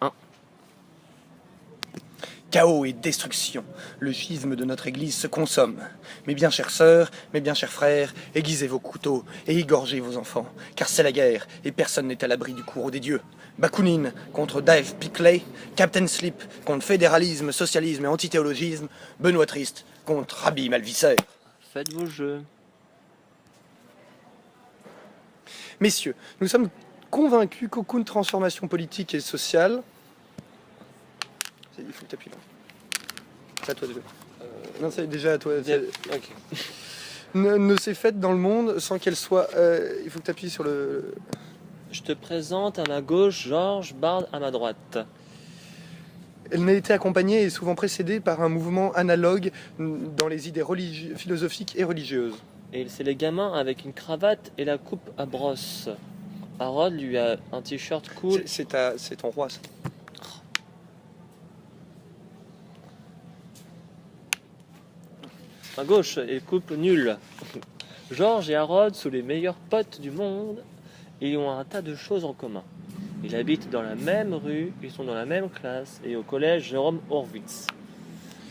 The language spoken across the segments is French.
1. Chaos et destruction. Le schisme de notre Église se consomme. Mes bien chères sœurs, mes bien chers frères, aiguisez vos couteaux et égorgez vos enfants, car c'est la guerre et personne n'est à l'abri du courroux des dieux. Bakounine contre Dave Pickley, Captain Slip contre fédéralisme, socialisme et antithéologisme, Benoît Triste contre Rabbi Malvisser. Faites vos jeux. Messieurs, nous sommes convaincus qu'aucune transformation politique et sociale... Il faut que tu appuies là. C'est à toi déjà. Non, c'est déjà à toi. Ok. Ne s'est faite dans le monde sans qu'elle soit... il faut que tu appuies sur le... Je te présente à ma gauche Georges Bard à ma droite. Elle n'a été accompagnée et souvent précédée par un mouvement analogue dans les idées philosophiques et religieuses. Et c'est les gamins avec une cravate et la coupe à brosse. Harold lui a un t-shirt cool. C'est ton roi, ça. À gauche, et coupe nulle. Georges et Harold sont les meilleurs potes du monde et ils ont un tas de choses en commun. Ils habitent dans la même rue, ils sont dans la même classe et au collège Jérôme Horwitz.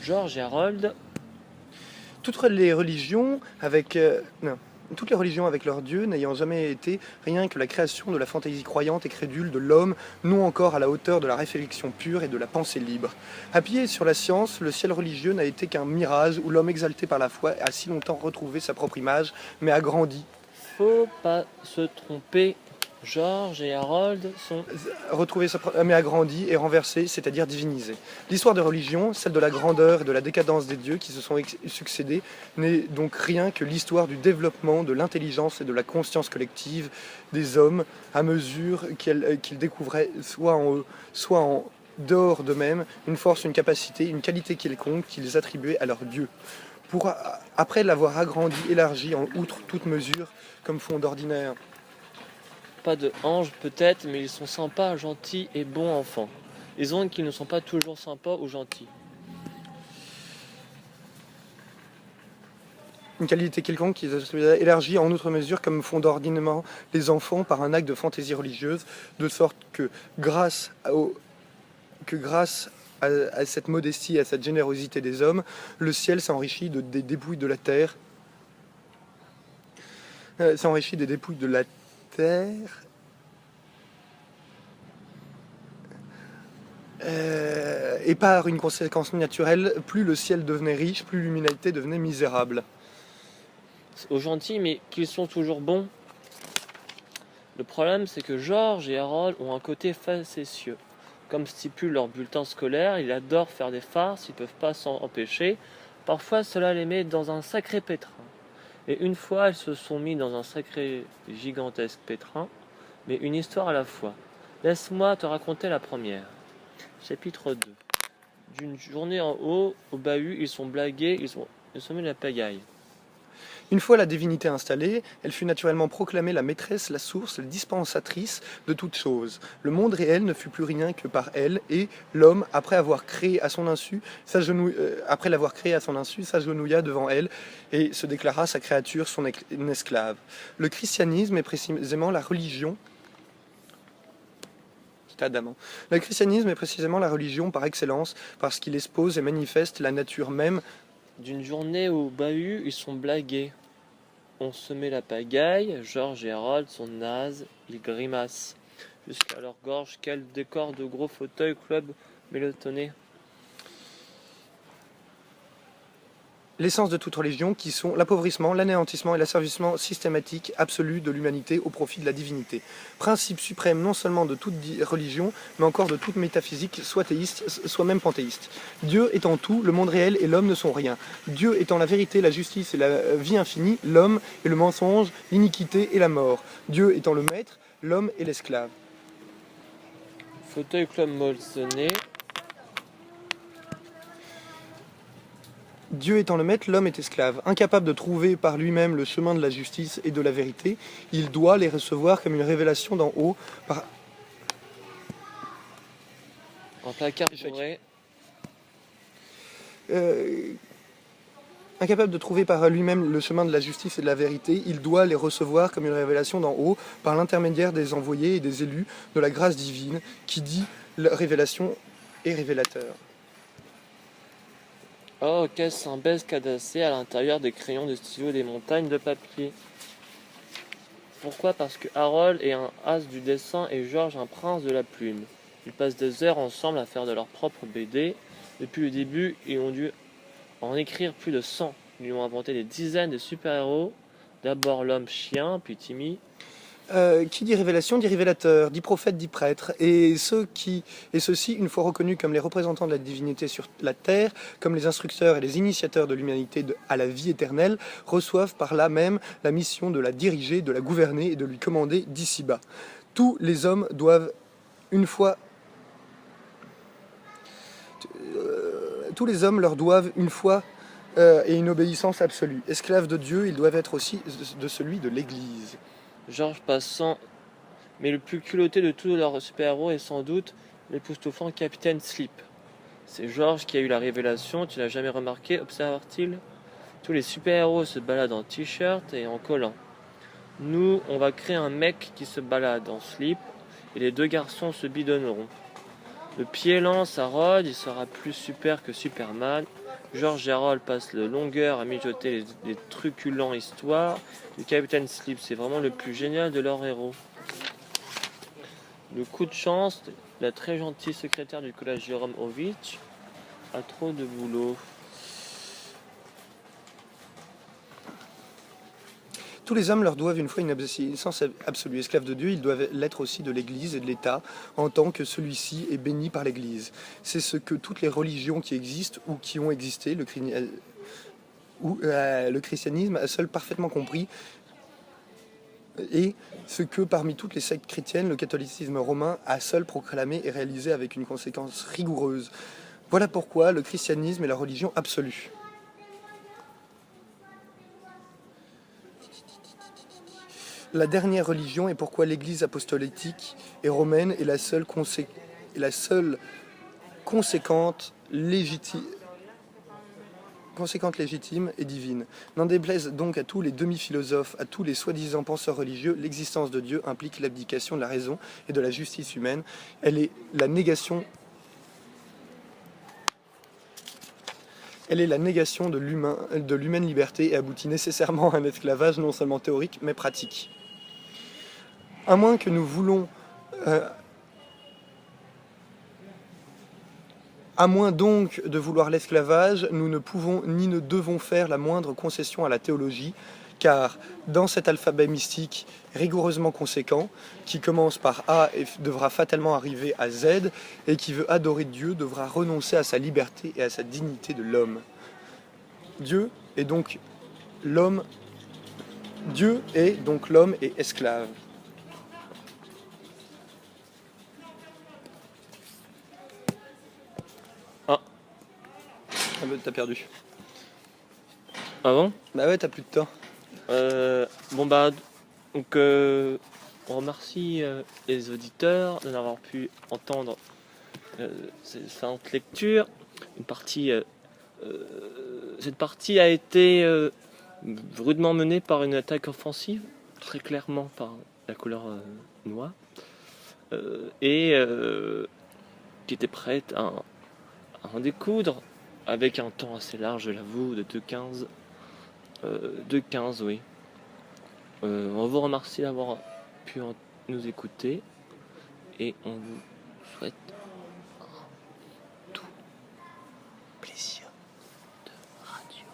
Georges et Harold... Toutes les religions avec leurs dieux n'ayant jamais été rien que la création de la fantaisie croyante et crédule de l'homme, non encore à la hauteur de la réflexion pure et de la pensée libre. Appuyé sur la science, le ciel religieux n'a été qu'un mirage où l'homme exalté par la foi a si longtemps retrouvé sa propre image, mais a grandi. Faut pas se tromper, Georges et Harold sont... Mais a grandi et renversé, c'est-à-dire divinisé. L'histoire de religion, celle de la grandeur et de la décadence des dieux qui se sont succédés, n'est donc rien que l'histoire du développement de l'intelligence et de la conscience collective des hommes à mesure qu'ils découvraient soit en eux, soit en dehors d'eux-mêmes, une force, une capacité, une qualité quelconque qu'ils attribuaient à leur Dieu. Après l'avoir agrandi, élargi en outre toute mesure, comme font d'ordinaire. Pas de anges peut-être, mais ils sont sympas, gentils et bons enfants. Ils ont qu'ils ne sont pas toujours sympas ou gentils. Une qualité quelconque qu'ils attribuaient élargie en outre mesure, comme font d'ordinaire les enfants par un acte de fantaisie religieuse, de sorte que grâce à cette modestie, à cette générosité des hommes, le ciel s'enrichit des dépouilles de la terre. Et par une conséquence naturelle, plus le ciel devenait riche, plus l'humanité devenait misérable. Aux gentils, mais qu'ils sont toujours bons. Le problème, c'est que Georges et Harold ont un côté facétieux. Comme stipule leur bulletin scolaire, ils adorent faire des farces, ils ne peuvent pas s'en empêcher. Parfois, cela les met dans un sacré pétrin. Et une fois, ils se sont mis dans un sacré gigantesque pétrin, mais une histoire à la fois. Laisse-moi te raconter la première. Chapitre 2. D'une journée en haut, au bahut, ils sont blagués, ils sont mis la pagaille. Une fois la divinité installée, elle fut naturellement proclamée la maîtresse, la source, la dispensatrice de toutes choses. Le monde réel ne fut plus rien que par elle, et l'homme, après l'avoir créé à son insu, s'agenouilla devant elle et se déclara sa créature, son esclave. Le christianisme est précisément la religion. Le christianisme est précisément la religion par excellence, parce qu'il expose et manifeste la nature même. D'une journée au bahut, ils sont blagués. On se met la pagaille, Georges et Harold sont nazes, ils grimacent. Jusqu'à leur gorge, quel décor de gros fauteuils club mélotonné. L'essence de toute religion, qui sont l'appauvrissement, l'anéantissement et l'asservissement systématique absolu de l'humanité au profit de la divinité. Principe suprême non seulement de toute religion, mais encore de toute métaphysique, soit théiste, soit même panthéiste. Dieu étant tout, le monde réel et l'homme ne sont rien. Dieu étant la vérité, la justice et la vie infinie, l'homme est le mensonge, l'iniquité et la mort. Dieu étant le maître, l'homme est l'esclave. Fauteuil club molsonné. Dieu étant le maître, l'homme est esclave. Incapable de trouver par lui-même le chemin de la justice et de la vérité, il doit les recevoir comme une révélation d'en haut par... Un placard doré. Incapable de trouver par lui-même le chemin de la justice et de la vérité, il doit les recevoir comme une révélation d'en haut, par l'intermédiaire des envoyés et des élus de la grâce divine, qui dit la révélation et révélateur. Oh, qu'est-ce un bête cadassé à l'intérieur des crayons, des stylos et des montagnes de papier. Pourquoi? Parce que Harold est un as du dessin et George un prince de la plume. Ils passent des heures ensemble à faire de leur propre BD. Depuis le début, ils ont dû en écrire plus de 100. Ils ont inventé des dizaines de super-héros. D'abord l'homme chien, puis Timmy. Qui dit révélation dit révélateur, dit prophète dit prêtre, et ceux-ci, une fois reconnus comme les représentants de la divinité sur la terre, comme les instructeurs et les initiateurs de l'humanité à la vie éternelle, reçoivent par là même la mission de la diriger, de la gouverner et de lui commander d'ici-bas. Tous les hommes doivent une fois tous les hommes leur doivent une foi et une obéissance absolue. Esclaves de Dieu, ils doivent être aussi de celui de l'Église. George passant, mais le plus culotté de tous leurs super-héros est sans doute l'époustouflant Capitaine Sleep. C'est George qui a eu la révélation, tu l'as jamais remarqué, observe-t-il. Tous les super-héros se baladent en t-shirt et en collant. Nous, on va créer un mec qui se balade en slip et les deux garçons se bidonneront. Le pied lance à Rod, il sera plus super que Superman. George et Harold passent la longueur à mijoter les truculents histoires du Capitaine Sleep. C'est vraiment le plus génial de leurs héros. Le coup de chance, la très gentille secrétaire du collège Jérôme Ovitch a trop de boulot. Tous les hommes leur doivent une fois une obéissance absolue. Esclaves de Dieu, ils doivent l'être aussi de l'Église et de l'État, en tant que celui-ci est béni par l'Église. C'est ce que toutes les religions qui existent ou qui ont existé, le christianisme a seul parfaitement compris, et ce que parmi toutes les sectes chrétiennes, le catholicisme romain a seul proclamé et réalisé avec une conséquence rigoureuse. Voilà pourquoi le christianisme est la religion absolue. La dernière religion est pourquoi l'Église apostolique et romaine est la seule conséquente légitime et divine. N'en déplaise donc à tous les demi-philosophes, à tous les soi-disant penseurs religieux, l'existence de Dieu implique l'abdication de la raison et de la justice humaine. Elle est la négation de l'humaine liberté et aboutit nécessairement à un esclavage non seulement théorique mais pratique. À moins que nous voulons... à moins donc de vouloir l'esclavage, nous ne pouvons ni ne devons faire la moindre concession à la théologie, car dans cet alphabet mystique rigoureusement conséquent, qui commence par A et devra fatalement arriver à Z, et qui veut adorer Dieu, devra renoncer à sa liberté et à sa dignité de l'homme. Dieu est donc l'homme et esclave. Ah bah t'as perdu. Ah bon? Bah ouais, t'as plus de temps. Donc on remercie les auditeurs de n'avoir pu entendre ces saintes lectures. Cette partie a été rudement menée par une attaque offensive, très clairement par la couleur noire, et qui était prête à en découdre avec un temps assez large, je l'avoue, de 2.15. 2.15, oui. On vous remercie d'avoir pu nous écouter et on vous souhaite un tout plaisir de radio.